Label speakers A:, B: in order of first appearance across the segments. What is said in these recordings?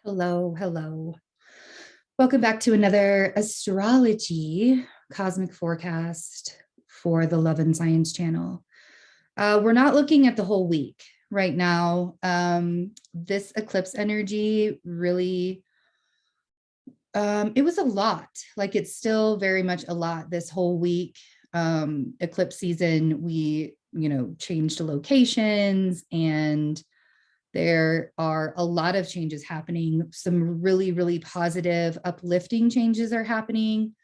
A: Hello, hello. Welcome back to another astrology cosmic forecast for the Love and Science channel. We're not looking at the whole week right now. This eclipse energy really, it was a lot. Like it's still very much a lot this whole week. Eclipse season, we, changed locations and there are a lot of changes happening. Some really, really positive, uplifting changes are happening,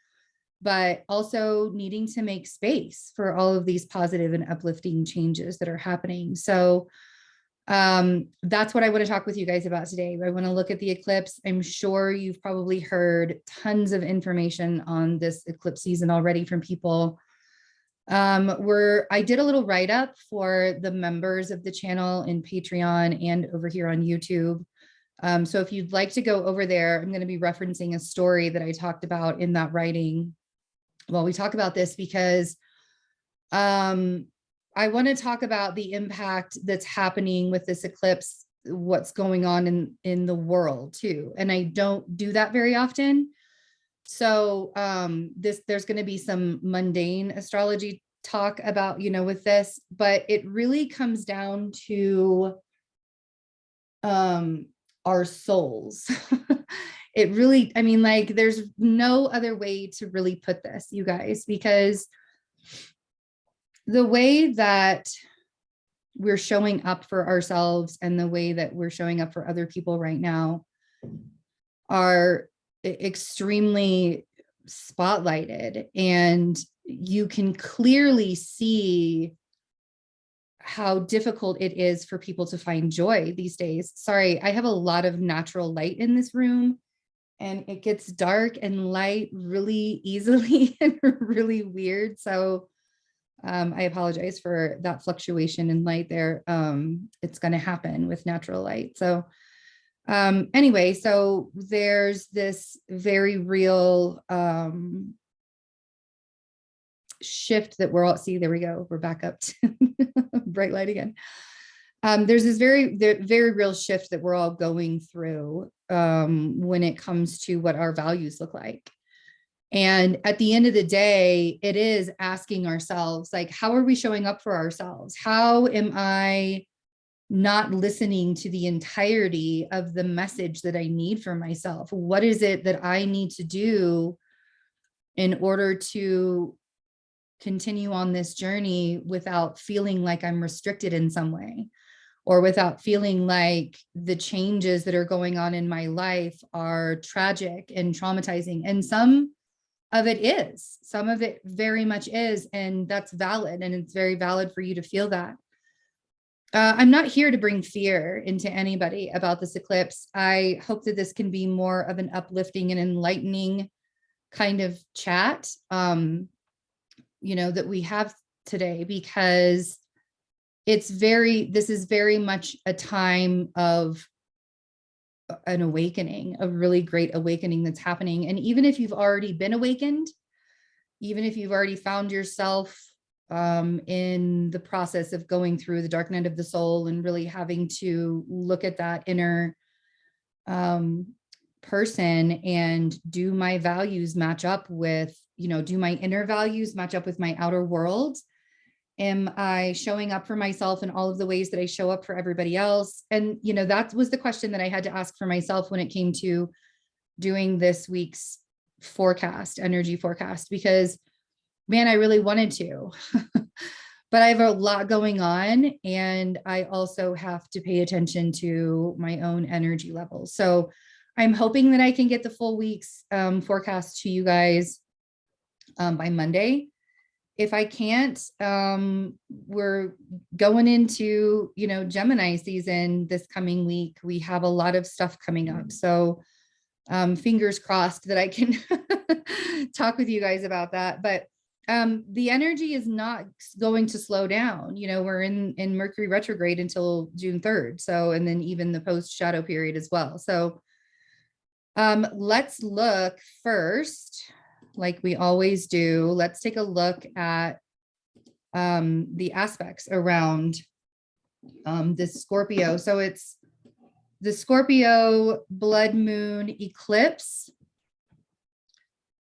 A: but also needing to make space for all of these positive and uplifting changes that are happening. So that's what I want to talk with you guys about today. I want to look at the eclipse. I'm sure you've probably heard tons of information on this eclipse season already from people. I did a little write-up for the members of the channel in Patreon and over here on YouTube. So if you'd like to go over there, I'm going to be referencing a story that I talked about in that writing while we talk about this, because I want to talk about the impact that's happening with this eclipse, what's going on in the world too. And I don't do that very often. So there's going to be some mundane astrology talk about, with this, but it really comes down to our souls. It really, there's no other way to really put this, you guys, because the way that we're showing up for ourselves and the way that we're showing up for other people right now are extremely spotlighted, and you can clearly see how difficult it is for people to find joy these days. Sorry, I have a lot of natural light in this room and it gets dark and light really easily and really weird. So I apologize for that fluctuation in light there. It's going to happen with natural light. So anyway, so there's this very real shift that we're all, see, there we go. We're back up to bright light again. There's this very real shift that we're all going through when it comes to what our values look like. And at the end of the day, it is asking ourselves, like, how are we showing up for ourselves? How am I not listening to the entirety of the message that I need for myself? What is it that I need to do in order to continue on this journey without feeling like I'm restricted in some way, or without feeling like the changes that are going on in my life are tragic and traumatizing? And some of it very much is, and that's valid, and it's very valid for you to feel that. I'm not here to bring fear into anybody about this eclipse. I hope that this can be more of an uplifting and enlightening kind of chat, that we have today, because this is very much a time of an awakening, a really great awakening that's happening. And even if you've already been awakened, even if you've already found yourself in the process of going through the dark night of the soul and really having to look at that inner person, and do my values match up with, do my inner values match up with my outer world? Am I showing up for myself in all of the ways that I show up for everybody else? And, that was the question that I had to ask for myself when it came to doing this week's energy forecast, because man, I really wanted to, but I have a lot going on, and I also have to pay attention to my own energy levels. So I'm hoping that I can get the full week's forecast to you guys by Monday. If I can't, we're going into, Gemini season this coming week. We have a lot of stuff coming up. So fingers crossed that I can talk with you guys about that. But the energy is not going to slow down. We're in Mercury retrograde until June 3rd. So, and then even the post shadow period as well. So let's look first, like we always do. Let's take a look at the aspects around this Scorpio. So it's The Scorpio blood moon eclipse.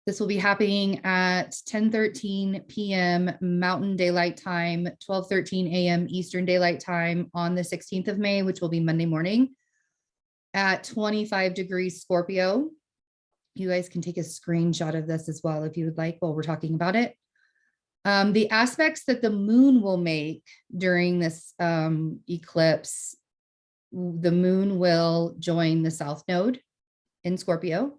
A: This will be happening at 10:13 p.m. Mountain Daylight Time, 12:13 a.m. Eastern Daylight Time on the 16th of May, which will be Monday morning at 25 degrees Scorpio. You guys can take a screenshot of this as well if you would like while we're talking about it. The aspects that the moon will make during this eclipse, the moon will join the South Node in Scorpio.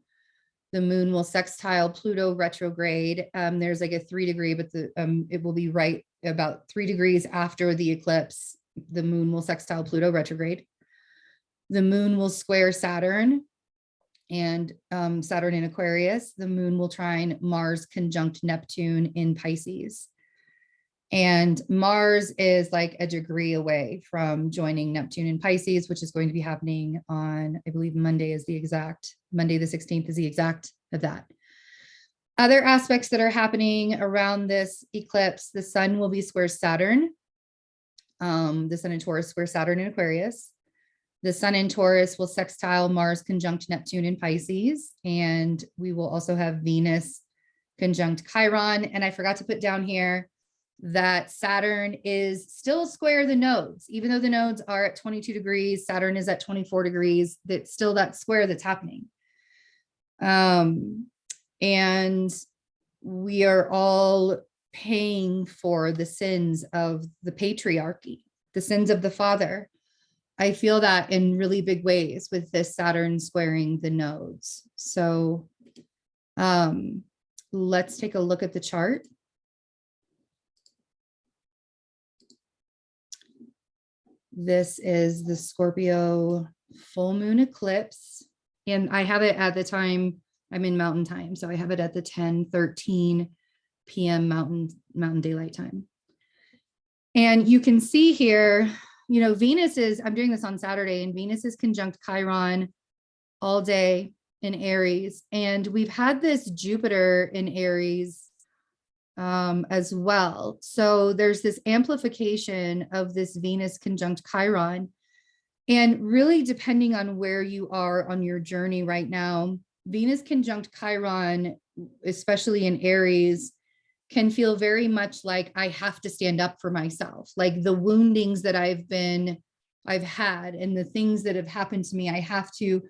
A: The moon will sextile Pluto retrograde. There's like a 3-degree, but it will be right about 3 degrees after the eclipse. The moon will sextile Pluto retrograde. The moon will square Saturn and Saturn in Aquarius. The moon will trine Mars conjunct Neptune in Pisces. And Mars is like a degree away from joining Neptune in Pisces, which is going to be happening on, I believe Monday the 16th is the exact of that. Other aspects that are happening around this eclipse, the sun will be square Saturn. The sun in Taurus square Saturn in Aquarius. The sun in Taurus will sextile Mars conjunct Neptune in Pisces. And we will also have Venus conjunct Chiron. And I forgot to put down here that Saturn is still square the nodes. Even though the nodes are at 22 degrees, Saturn is at 24 degrees. That's still that square that's happening. And we are all paying for the sins of the patriarchy, the sins of the father. I feel that in really big ways with this Saturn squaring the nodes. So let's take a look at the chart. This is the Scorpio full moon eclipse. And I have it at the time, I'm in mountain time. So I have it at the 10:13 p.m. mountain daylight time. And you can see here, you know, I'm doing this on Saturday, and Venus is conjunct Chiron all day in Aries. And we've had this Jupiter in Aries as well. So there's this amplification of this Venus conjunct Chiron. And really, depending on where you are on your journey right now, Venus conjunct Chiron, especially in Aries, can feel very much like I have to stand up for myself. Like the woundings that I've had and the things that have happened to me, I have to,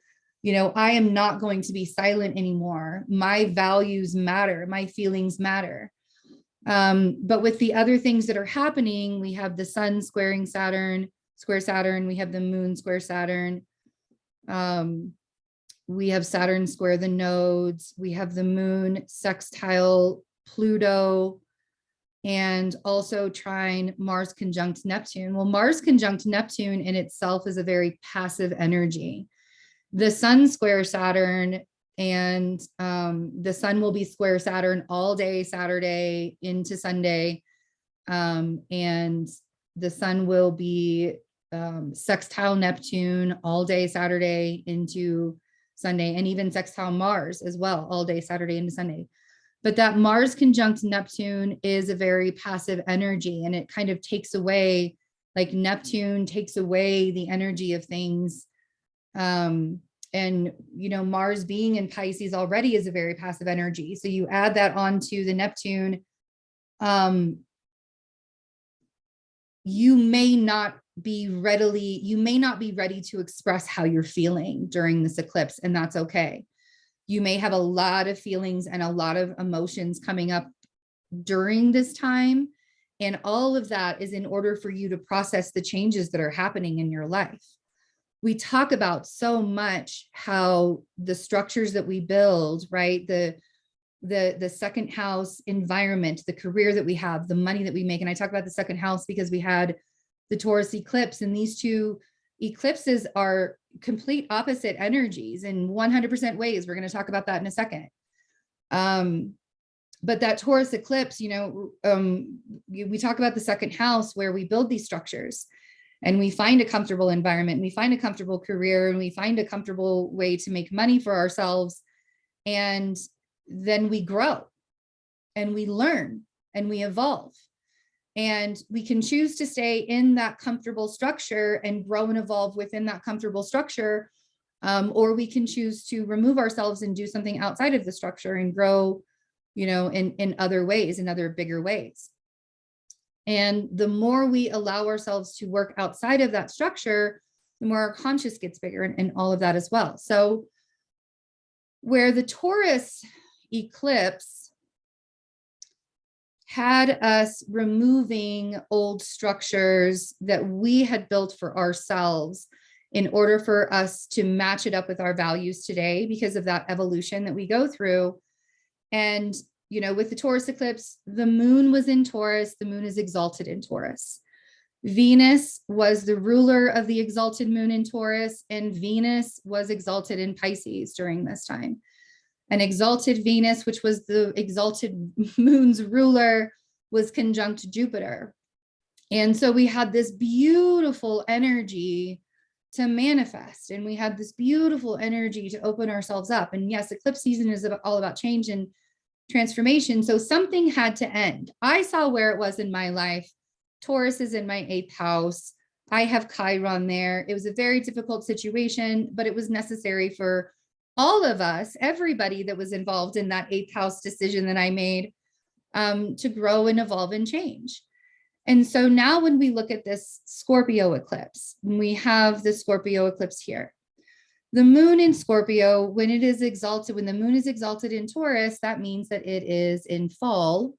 A: you know, I am not going to be silent anymore. My values matter. My feelings matter. But with the other things that are happening, we have the sun square Saturn. We have the moon square Saturn. We have Saturn square the nodes. We have the moon sextile Pluto, and also trine Mars conjunct Neptune. Well, Mars conjunct Neptune in itself is a very passive energy. The sun square Saturn, and the sun will be square Saturn all day Saturday into Sunday. And the sun will be sextile Neptune all day Saturday into Sunday, and even sextile Mars as well all day Saturday into Sunday. But that Mars conjunct Neptune is a very passive energy, and it kind of takes away, like Neptune takes away the energy of things. And, you know, Mars being in Pisces already is a very passive energy. So you add that onto the Neptune, you may not be ready to express how you're feeling during this eclipse, and that's okay. You may have a lot of feelings and a lot of emotions coming up during this time. And all of that is in order for you to process the changes that are happening in your life. We talk about so much how the structures that we build, right? The second house environment, the career that we have, the money that we make. And I talk about the second house because we had the Taurus eclipse, and these two eclipses are complete opposite energies in 100% ways. We're going to talk about that in a second. But that Taurus eclipse, you know, we talk about the second house where we build these structures and we find a comfortable environment, we find a comfortable career, and we find a comfortable way to make money for ourselves. And then we grow and we learn and we evolve. And we can choose to stay in that comfortable structure and grow and evolve within that comfortable structure. Or we can choose to remove ourselves and do something outside of the structure and grow, in other ways, in other bigger ways. And the more we allow ourselves to work outside of that structure, the more our conscious gets bigger and all of that as well. So where the Taurus eclipse had us removing old structures that we had built for ourselves in order for us to match it up with our values today, because of that evolution that we go through. And, with the Taurus eclipse, the moon was in Taurus, the moon is exalted in Taurus. Venus was the ruler of the exalted moon in Taurus, and Venus was exalted in Pisces during this time. An exalted Venus, which was the exalted moon's ruler, was conjunct Jupiter. And so we had this beautiful energy to manifest, and we had this beautiful energy to open ourselves up. And yes, eclipse season is all about change and transformation. So something had to end. I saw where it was in my life. Taurus is in my 8th house. I have Chiron there. It was a very difficult situation, but it was necessary for all of us, everybody that was involved in that 8th house decision that I made, to grow and evolve and change. And so now when we look at this Scorpio eclipse, we have the Scorpio eclipse here. The moon in Scorpio, when it is exalted, when the moon is exalted in Taurus, that means that it is in fall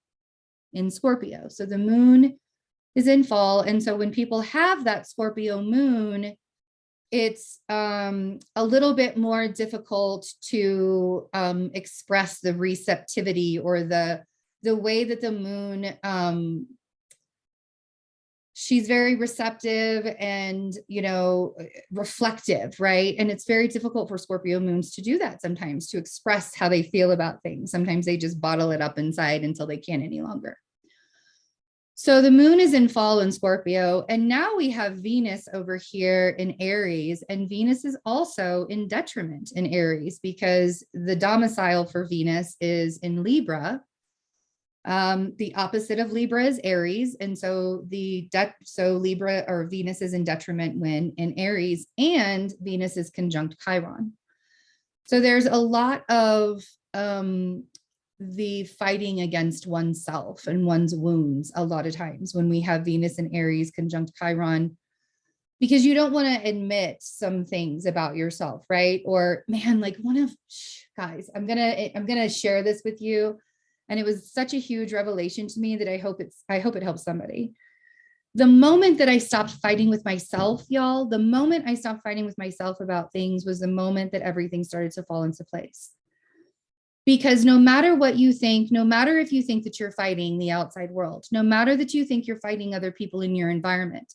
A: in Scorpio. So the moon is in fall. And so when people have that Scorpio moon, it's a little bit more difficult to express the receptivity or the way that the moon, she's very receptive and, reflective, right? And it's very difficult for Scorpio moons to do that sometimes, to express how they feel about things. Sometimes they just bottle it up inside until they can't any longer. So the moon is in fall in Scorpio, and now we have Venus over here in Aries, and Venus is also in detriment in Aries because the domicile for Venus is in Libra. The opposite of Libra is Aries, and so Libra or Venus is in detriment when in Aries, and Venus is conjunct Chiron. So there's a lot of the fighting against oneself and one's wounds a lot of times when we have Venus and Aries conjunct Chiron, because you don't want to admit some things about yourself, right? Or man, like guys, I'm gonna share this with you, and it was such a huge revelation to me that I hope it helps somebody. The moment that I stopped fighting with myself, y'all, the moment I stopped fighting with myself about things was the moment that everything started to fall into place. Because no matter what you think, no matter if you think that you're fighting the outside world, no matter that you think you're fighting other people in your environment,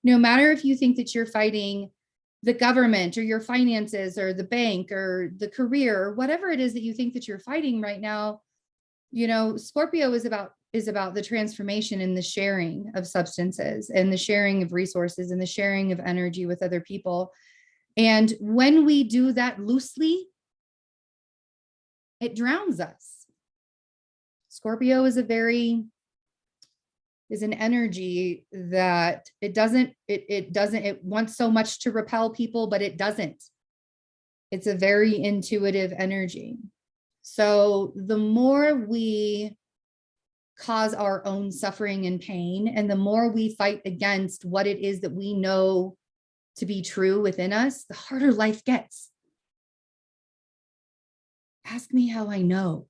A: no matter if you think that you're fighting the government or your finances or the bank or the career or whatever it is that you think that you're fighting right now, Scorpio is about the transformation and the sharing of substances and the sharing of resources and the sharing of energy with other people. And when we do that loosely, it drowns us. Scorpio is an energy that it wants so much to repel people, but it doesn't. It's a very intuitive energy. So the more we cause our own suffering and pain, and the more we fight against what it is that we know to be true within us, the harder life gets. Ask me how I know,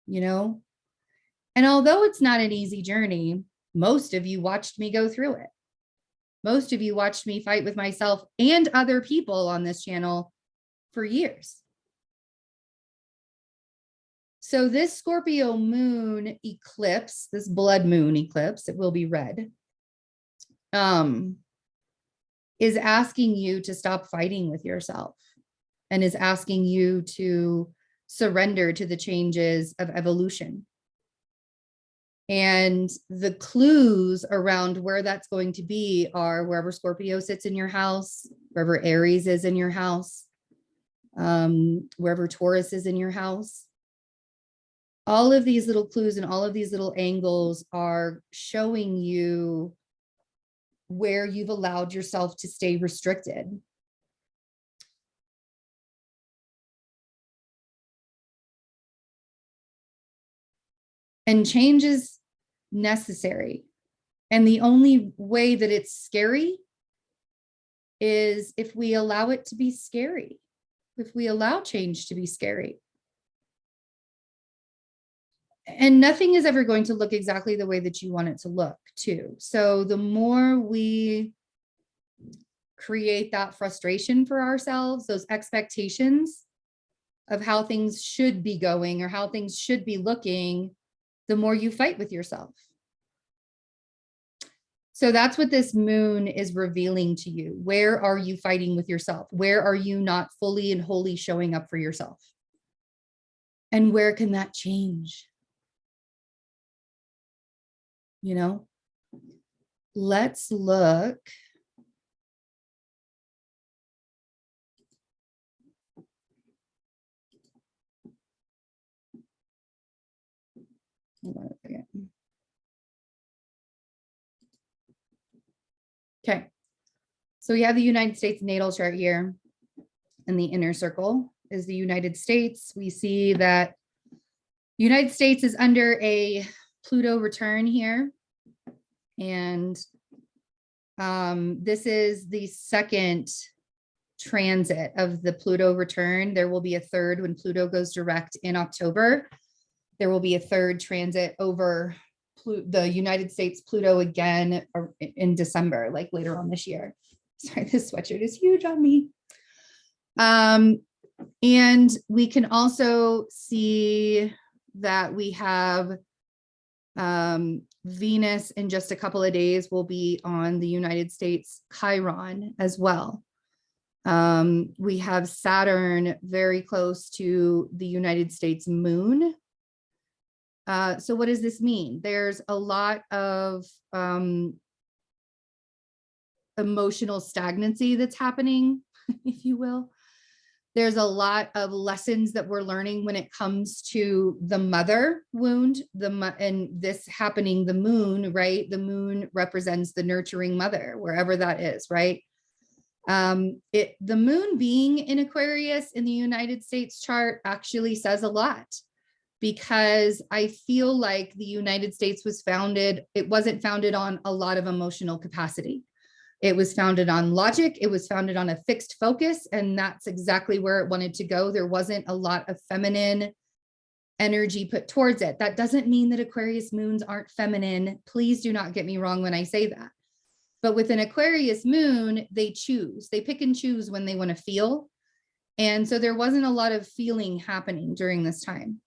A: And although it's not an easy journey, most of you watched me go through it. Most of you watched me fight with myself and other people on this channel for years. So this Scorpio moon eclipse, this blood moon eclipse, it will be red, is asking you to stop fighting with yourself and is asking you to surrender to the changes of evolution. And the clues around where that's going to be are wherever Scorpio sits in your house, wherever Aries is in your house, wherever Taurus is in your house. all of these little clues and all of these little angles are showing you where you've allowed yourself to stay restricted. And change is necessary. And the only way that it's scary is if we allow it to be scary, if we allow change to be scary. And nothing is ever going to look exactly the way that you want it to look, too. So the more we create that frustration for ourselves, those expectations of how things should be going or how things should be looking, the more you fight with yourself. So that's what this moon is revealing to you. Where are you fighting with yourself? Where are you not fully and wholly showing up for yourself? And where can that change? You know, let's look. Hold on a second. Okay, so we have the United States natal chart here, and the inner circle is the United States. We see that United States is under a Pluto return here, and this is the second transit of the Pluto return. There will be a third when Pluto goes direct in October. There will be a third transit over the United States Pluto again in December, like later on this year. Sorry, this sweatshirt is huge on me. And we can also see that we have Venus in just a couple of days will be on the United States Chiron as well. We have Saturn very close to the United States moon. So what does this mean? There's a lot of emotional stagnancy that's happening, if you will. There's a lot of lessons that we're learning when it comes to the mother wound, and this happening, the moon, right? The moon represents the nurturing mother, wherever that is, right? The moon being in Aquarius in the United States chart actually says a lot, because I feel like the United States was founded, it wasn't founded on a lot of emotional capacity. It was founded on logic. It was founded on a fixed focus, and that's exactly where it wanted to go. There wasn't a lot of feminine energy put towards it. That doesn't mean that Aquarius moons aren't feminine. Please do not get me wrong when I say that. But with an Aquarius moon, they choose. They pick and choose when they want to feel. And so there wasn't a lot of feeling happening during this time.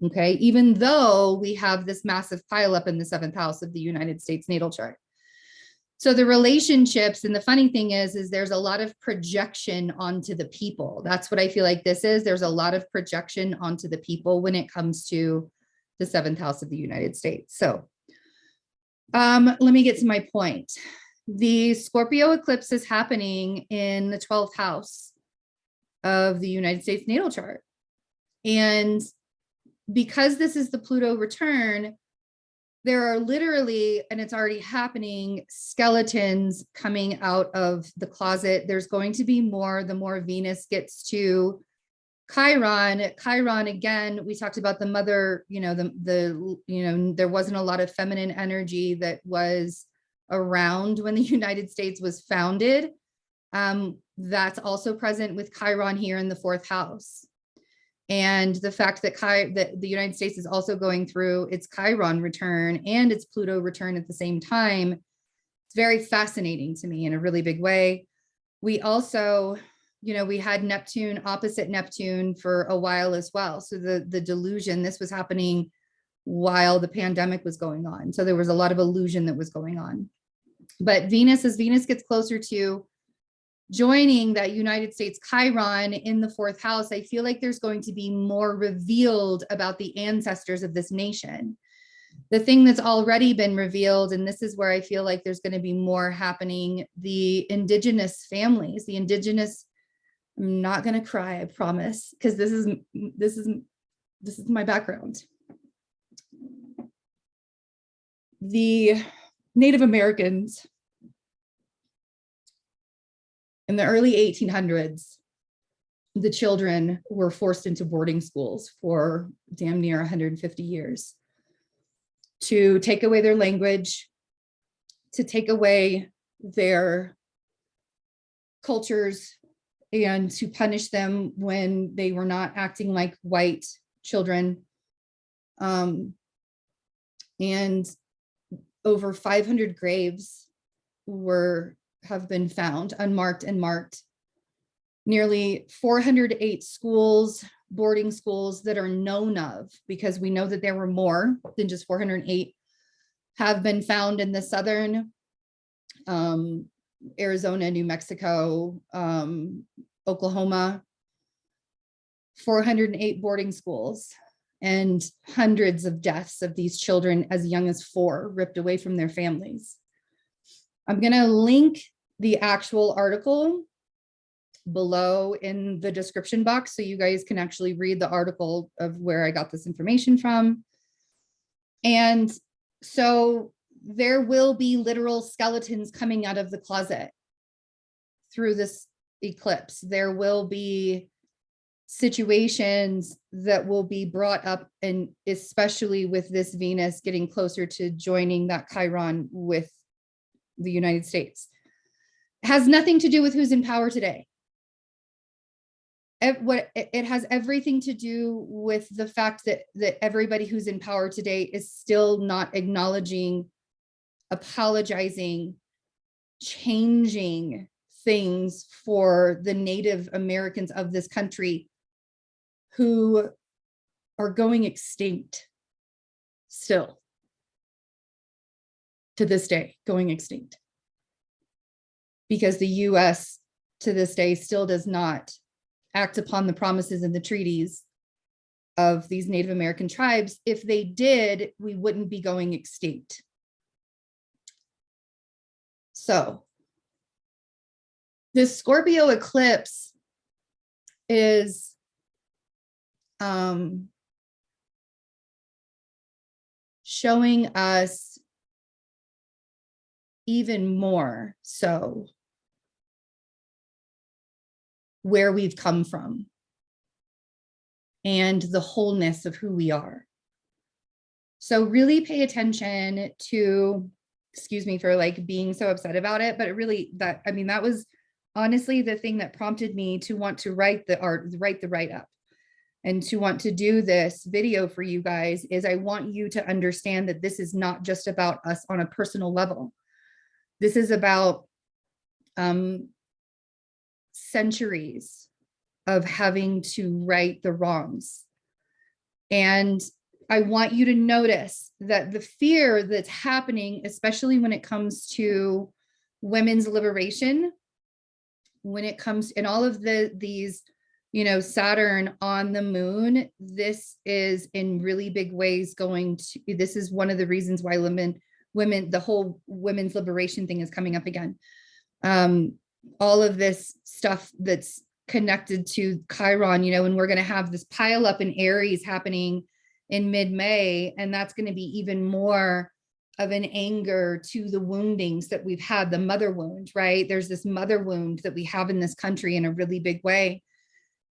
A: Okay, even though we have this massive pileup in the 7th house of the United States natal chart. So the relationships, and the funny thing is there's a lot of projection onto the people. That's what I feel like this is. There's a lot of projection onto the people when it comes to the 7th house of the United States. So let me get to my point. The Scorpio eclipse is happening in the 12th house of the United States natal chart. And because this is the Pluto return, there are literally, and it's already happening, skeletons coming out of the closet. There's going to be more, the more Venus gets to Chiron. Chiron, again, we talked about the mother, there wasn't a lot of feminine energy that was around when the United States was founded. That's also present with Chiron here in the 4th house. And the fact that the United States is also going through its Chiron return and its Pluto return at the same time, it's very fascinating to me in a really big way. We also, we had Neptune opposite Neptune for a while as well. So the delusion, this was happening while the pandemic was going on. So there was a lot of illusion that was going on. But Venus, as Venus gets closer to joining that United States Chiron in the 4th house, I feel like there's going to be more revealed about the ancestors of this nation. The thing that's already been revealed, and this is where I feel like there's going to be more happening, the indigenous families, the indigenous, I'm not going to cry, I promise, because this is my background. The Native Americans in the early 1800s, the children were forced into boarding schools for damn near 150 years to take away their language, to take away their cultures, and to punish them when they were not acting like white children. And over 500 graves have been found unmarked and marked. Nearly 408 schools, boarding schools that are known of, because we know that there were more than just 408, have been found in the southern Arizona, New Mexico, Oklahoma. 408 boarding schools and hundreds of deaths of these children as young as 4, ripped away from their families. I'm going to link the actual article below in the description box so you guys can actually read the article of where I got this information from. And so there will be literal skeletons coming out of the closet through this eclipse. There will be situations that will be brought up, and especially with this Venus getting closer to joining that Chiron with the United States. It has nothing to do with who's in power today. It has everything to do with the fact that everybody who's in power today is still not acknowledging, apologizing, changing things for the Native Americans of this country who are going extinct still to this day, going extinct, because the US to this day still does not act upon the promises and the treaties of these Native American tribes. If they did, we wouldn't be going extinct. So this Scorpio eclipse is showing us even more so where we've come from and the wholeness of who we are. So really pay attention to, excuse me for like being so upset about it, but it really, that was honestly the thing that prompted me to want to write the write-up and to want to do this video for you guys, is I want you to understand that this is not just about us on a personal level. This is about centuries of having to right the wrongs. And I want you to notice that the fear that's happening, especially when it comes to women's liberation, when it comes in all of these, Saturn on the moon, this is in really big ways this is one of the reasons why women, the whole women's liberation thing is coming up again. All of this stuff that's connected to Chiron, and we're going to have this pile up in Aries happening in mid-May, and that's going to be even more of an anger to the woundings that we've had, the mother wound, right? There's this mother wound that we have in this country in a really big way.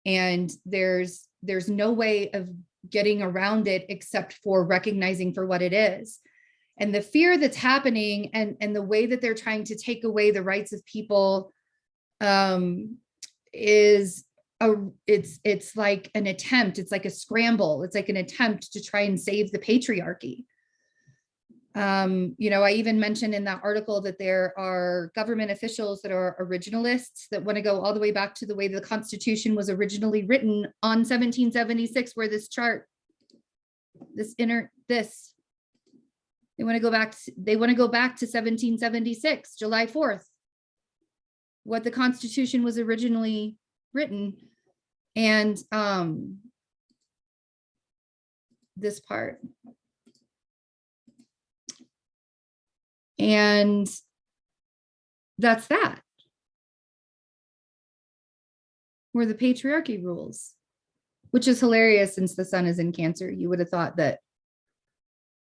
A: And there's no way of getting around it except for recognizing for what it is. And the fear that's happening and the way that they're trying to take away the rights of people it's like an attempt, it's like a scramble, it's like an attempt to try and save the patriarchy. I even mentioned in that article that there are government officials that are originalists that want to go all the way back to the way the Constitution was originally written on 1776, where this chart, they want to go back to 1776, July 4th, what the Constitution was originally written. And this part. And that's that, where the patriarchy rules, which is hilarious since the sun is in Cancer. You would have thought that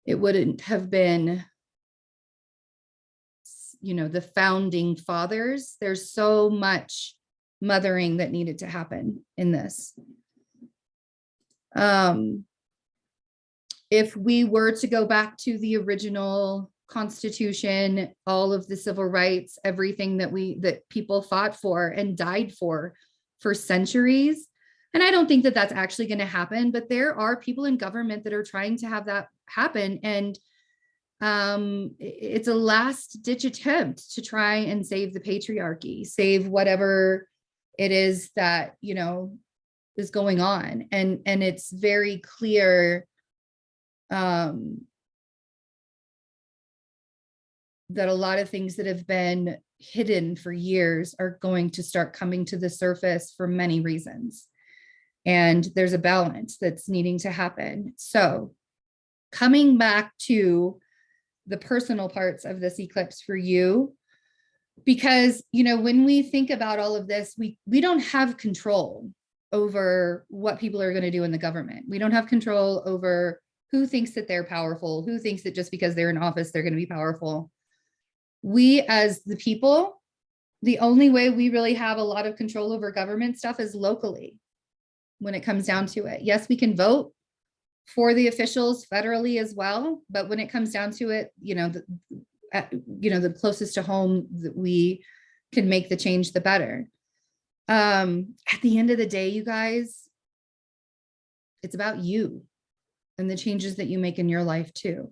A: it wouldn't have been the founding fathers. There's so much mothering that needed to happen in this. If we were to go back to the original Constitution, all of the civil rights, everything that people fought for and died for centuries. And I don't think that that's actually going to happen, but there are people in government that are trying to have that happen. And it's a last ditch attempt to try and save the patriarchy, save whatever it is that, is going on. And it's very clear that a lot of things that have been hidden for years are going to start coming to the surface for many reasons. And there's a balance that's needing to happen. So coming back to the personal parts of this eclipse for you, because, when we think about all of this, we don't have control over what people are going to do in the government. We don't have control over who thinks that they're powerful, who thinks that just because they're in office, they're going to be powerful. We, as the people, the only way we really have a lot of control over government stuff is locally when it comes down to it. Yes, we can vote for the officials federally as well, but when it comes down to it, the closest to home that we can make the change, the better. At the end of the day, you guys, it's about you and the changes that you make in your life too.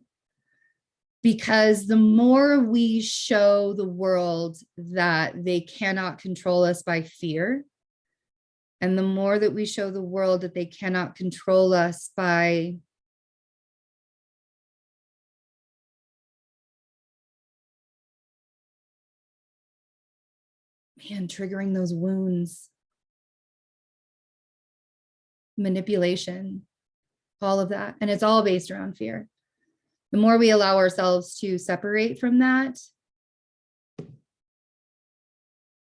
A: Because the more we show the world that they cannot control us by fear, and the more that we show the world that they cannot control us by triggering those wounds, manipulation, all of that. And it's all based around fear. The more we allow ourselves to separate from that,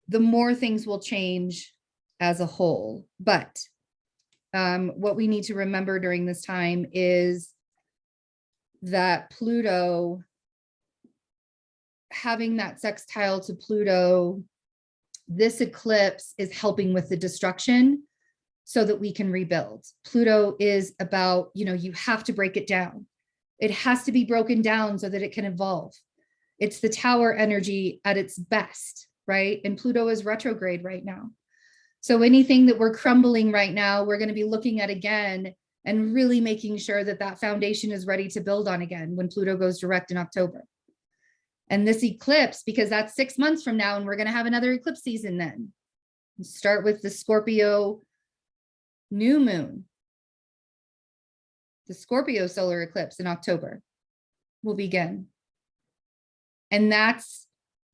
A: the more things will change as a whole. But what we need to remember during this time is that Pluto, having that sextile to Pluto, this eclipse is helping with the destruction so that we can rebuild. Pluto is about, you have to break it down. It has to be broken down so that it can evolve. It's the tower energy at its best, right? And Pluto is retrograde right now. So anything that we're crumbling right now, we're going to be looking at again and really making sure that that foundation is ready to build on again when Pluto goes direct in October. And this eclipse, because that's 6 months from now, and we're going to have another eclipse season then. Start with the Scorpio new moon. The Scorpio solar eclipse in October will begin. And that's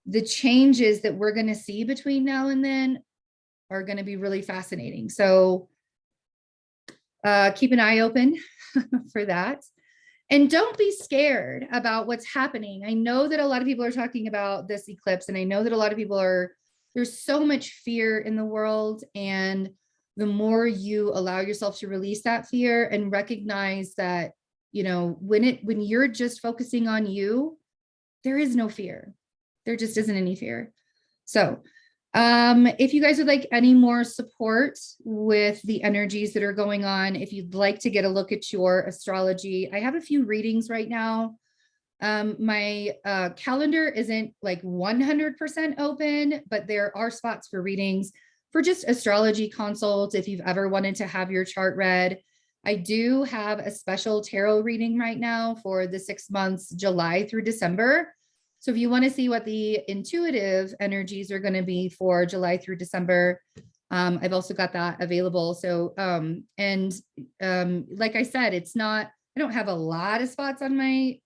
A: the changes that we're going to see between now and then are going to be really fascinating. So keep an eye open for that. And don't be scared about what's happening. I know that a lot of people are talking about this eclipse, and I know that a lot of people there's so much fear in the world. And the more you allow yourself to release that fear and recognize that, when you're just focusing on you, there is no fear. There just isn't any fear. So if you guys would like any more support with the energies that are going on, if you'd like to get a look at your astrology, I have a few readings right now. My calendar isn't like 100% open, but there are spots for readings for just astrology consults. If you've ever wanted to have your chart read, I do have a special tarot reading right now for the 6 months, July through December. So if you want to see what the intuitive energies are going to be for July through December, I've also got that available. So, like I said, I don't have a lot of spots on my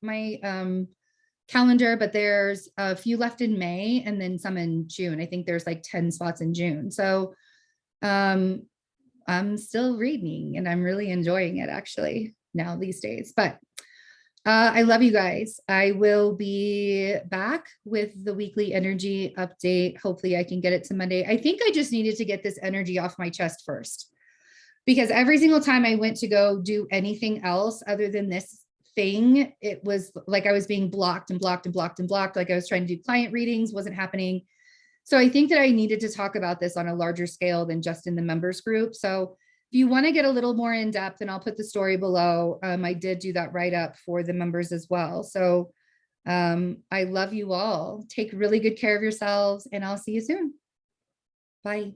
A: calendar, but there's a few left in May and then some in June. I think there's like 10 spots in June. So, I'm still reading and I'm really enjoying it actually now these days, but I love you guys. I will be back with the weekly energy update. Hopefully I can get it to Monday. I think I just needed to get this energy off my chest first, because every single time I went to go do anything else other than this thing. It was like I was being blocked and blocked and blocked and blocked. Like I was trying to do client readings, wasn't happening. So I think that I needed to talk about this on a larger scale than just in the members group. So if you want to get a little more in depth, and I'll put the story below, I did do that write up for the members as well. So I love you all. Take really good care of yourselves, and I'll see you soon. Bye.